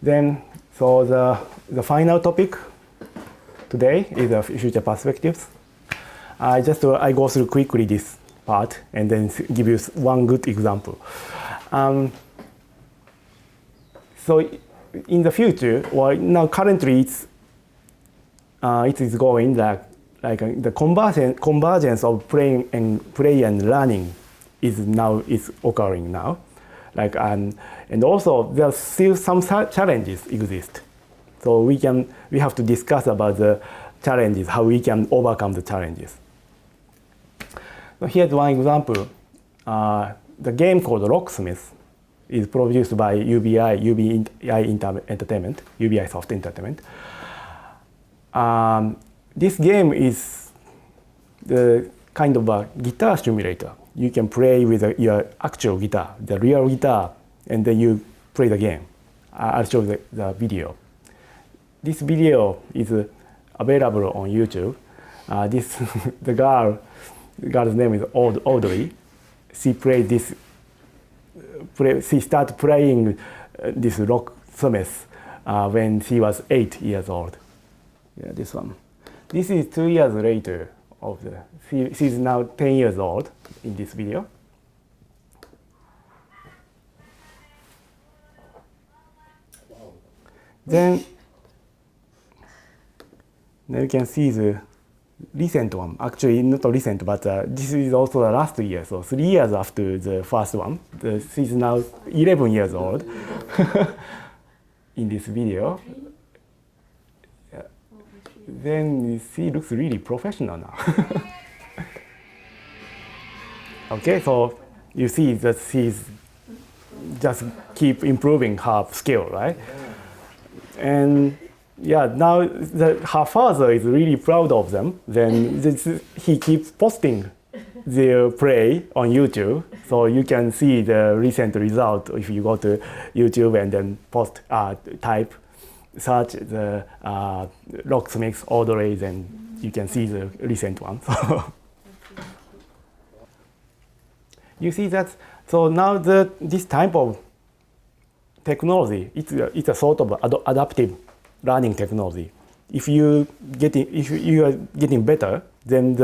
Then, so the final topic today is the future perspectives. I go through quickly this part and then give you one good example. So in the future, well, now currently it is going like the convergence of play and learning is occurring now. And also there are still some challenges exist. So we have to discuss about the challenges, how we can overcome the challenges. So here's one example. The game called Locksmith is produced by UBI Entertainment, UBI Soft Entertainment. This game is the kind of a guitar simulator. You can play with your actual guitar, the real guitar, and then you play the game. I'll show the video. This video is available on YouTube. The girl's name is Audrey. She started playing this Locksmith when she was 8 years old. Yeah, this one. This is 2 years later she's now 10 years old in this video. Wow. Then you can see the recent one. Actually, not recent, but this is also the last year. So 3 years after the first one. She's now 11 years old in this video. Then she looks really professional now. Okay, so you see that she's just keep improving her skill, right? And yeah, now her father is really proud of them. Then he keeps posting their play on YouTube, so you can see the recent result if you go to YouTube and then search the Locksmith Audrey, and you can see the recent one. You see that. So now this type of technology, it's a sort of adaptive learning technology. If you are getting better, then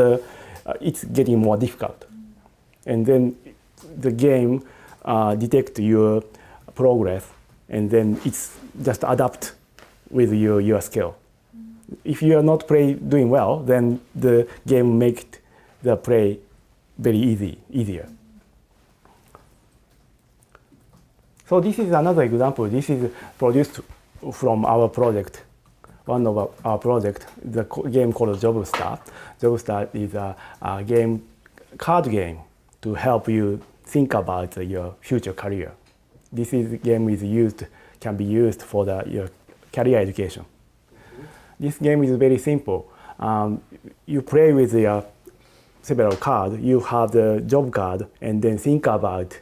it's getting more difficult, and then the game detects your progress, and then it's just adapt with your skill. If you are not doing well, then the game makes the play very easier. So this is another example. This is produced from our project, one of our project, the game called JobStar. JobStar is a card game to help you think about your future career. This game can be used for your career education. This game is very simple. You play with several cards. You have the job card, and then think about,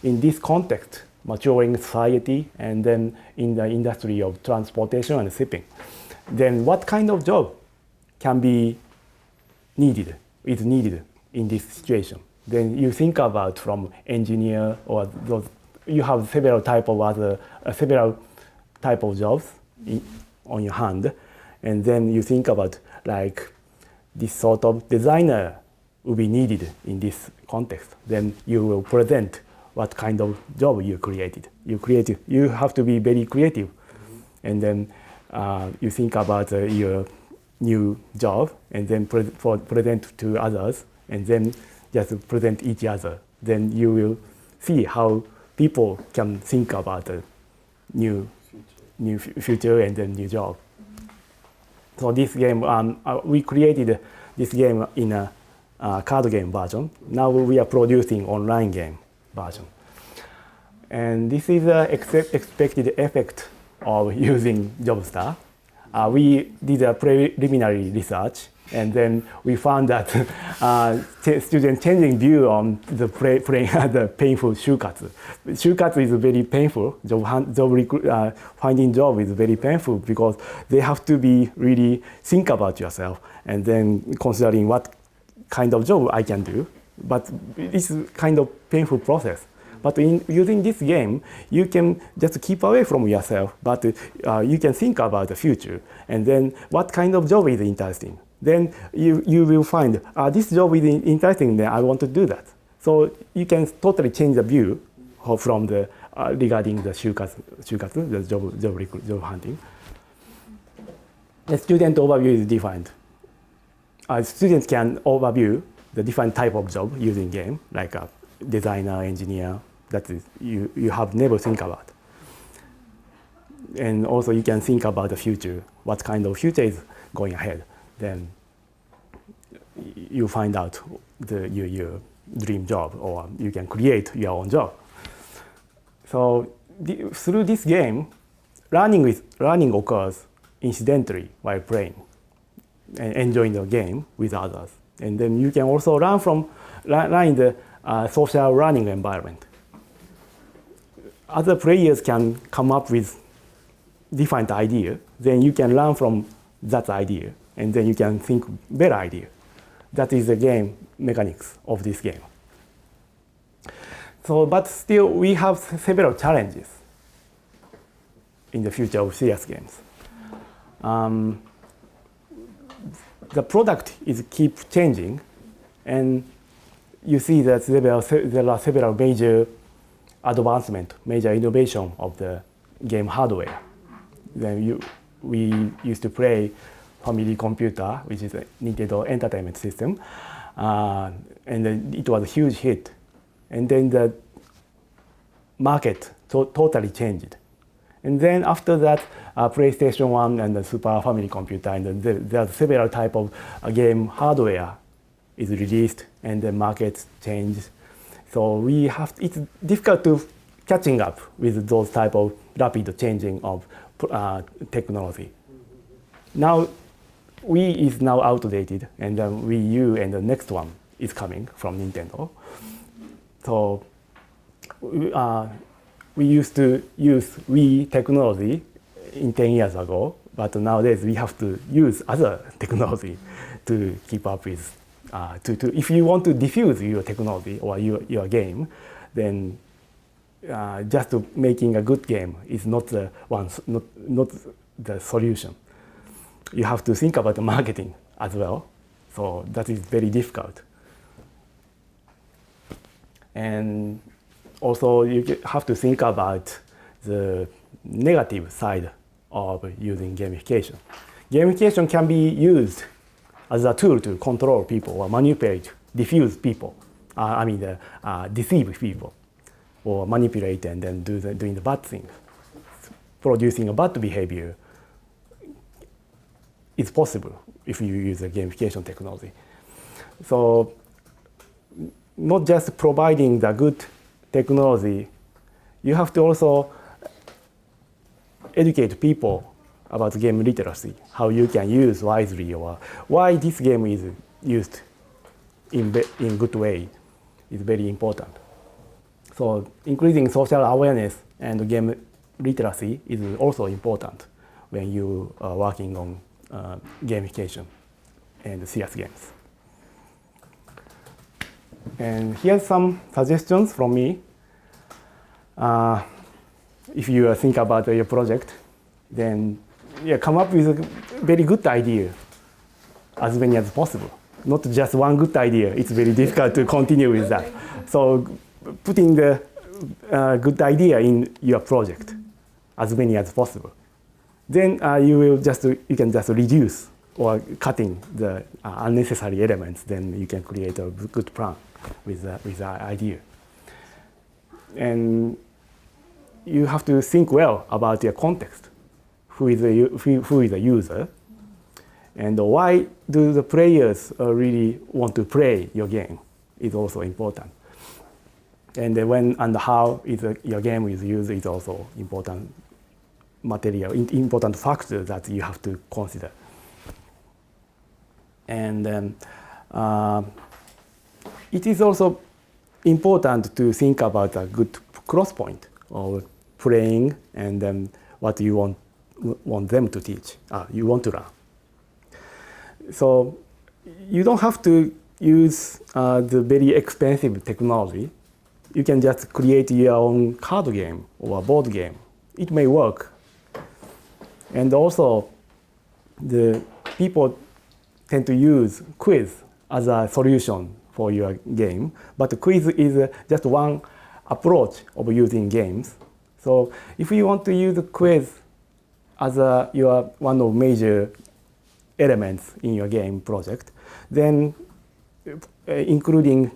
in this context, maturing society, and then in the industry of transportation and shipping, then what kind of job is needed in this situation. Then you think about from engineer, or you have several type of jobs on your hand, and then you think about like this sort of designer will be needed in this context. Then you will present what kind of job you created. You have to be very creative, and then you think about your new job, and then present to others, and then just present each other. Then you will see how people can think about a new future and then new job. So this game, we created this game in a card game version. Now we are producing online game version. And this is the expected effect of using JobStar. We did a preliminary research, and then we found that students changing view on the painful shukatsu. Shukatsu is very painful. Finding job is very painful because they have to be really think about yourself and then considering what kind of job I can do. But it's kind of painful process. But in using this game, you can just keep away from yourself, but you can think about the future, and then what kind of job is interesting. Then you will find, this job is interesting, then I want to do that. So you can totally change the view from the regarding the 就活, the job hunting. The student overview is defined. Students can overview the different type of job using game, like a designer, engineer, that is you have never think about. And also you can think about the future, what kind of future is going ahead. Then you find out your dream job, or you can create your own job. So through this game, learning occurs incidentally while playing and enjoying the game with others. And then you can also learn in the social learning environment. Other players can come up with different idea, then you can learn from that idea, and then you can think better idea. That is the game mechanics of this game. So, but still, we have several challenges in the future of serious games. The product is keep changing, and you see that there are several major advancement, major innovation of the game hardware. Then we used to play Family Computer, which is a Nintendo Entertainment System, and it was a huge hit. And then the market totally changed. And then after that, PlayStation 1 and the Super Family Computer, and there are several type of game hardware is released, and the market changed. So it's difficult to catching up with those type of rapid changing of technology. Now, Wii is now outdated, and then Wii U and the next one is coming from Nintendo. So we used to use Wii technology 10 years ago, but nowadays we have to use other technology to keep up with. If you want to diffuse your technology or your game, then just making a good game is not the solution. You have to think about the marketing as well. So that is very difficult. And also you have to think about the negative side of using gamification. Gamification can be used as a tool to control people or manipulate, diffuse people. Deceive people, or manipulate and then doing the bad things. Producing a bad behavior is possible if you use a gamification technology. So not just providing the good technology, you have to also educate people about game literacy, how you can use wisely, or why this game is used in good way is very important. So increasing social awareness and game literacy is also important when you are working on gamification and serious games. And here's some suggestions from me. If you think about your project, then come up with a very good idea, as many as possible. Not just one good idea. It's very difficult to continue with that. So putting the good idea in your project, as many as possible. Then you can just reduce or cutting the unnecessary elements. Then you can create a good plan with the idea. And you have to think well about your context. Who is the user? And why do the players really want to play your game is also important. And when and how your game is used is also important material, important factor that you have to consider. And it is also important to think about a good cross point of playing and then what you want them to teach, you want to learn. So you don't have to use the very expensive technology you can just create your own card game or board game. It may work. And also, the people tend to use quiz as a solution for your game, but the quiz is just one approach of using games. So if you want to use a quiz as your one of major elements in your game project, then including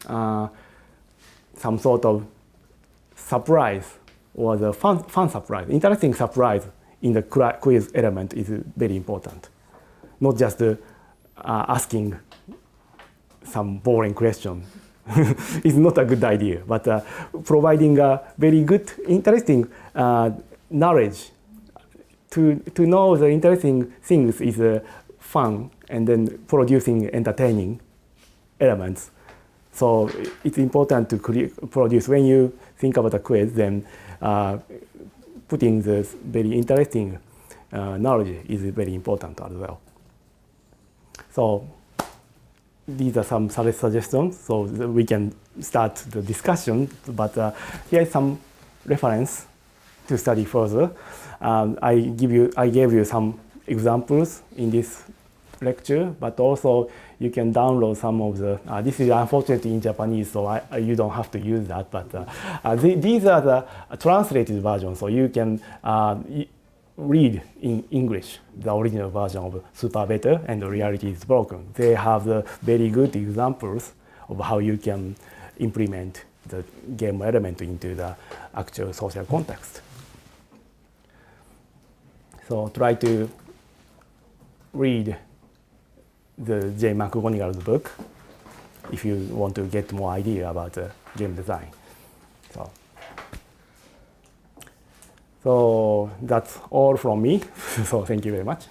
some sort of surprise or the fun surprise, interesting surprise in the quiz element is very important. Not just asking some boring question. It's not a good idea, but providing a very good, interesting knowledge to know the interesting things is fun, and then producing entertaining elements. So it's important to produce, when you think about a quiz, then putting this very interesting knowledge is very important as well. So these are some suggestions, so we can start the discussion, but here is some reference to study further. I gave you some examples in this lecture, but also you can download some of the, this is unfortunately in Japanese, so you don't have to use that, but these are the translated versions, so you can read in English the original version of Super Better and Reality is Broken. They have the very good examples of how you can implement the game element into the actual social context. So try to read the J. McGonigal's book if you want to get more idea about game design. So that's all from me. So thank you very much.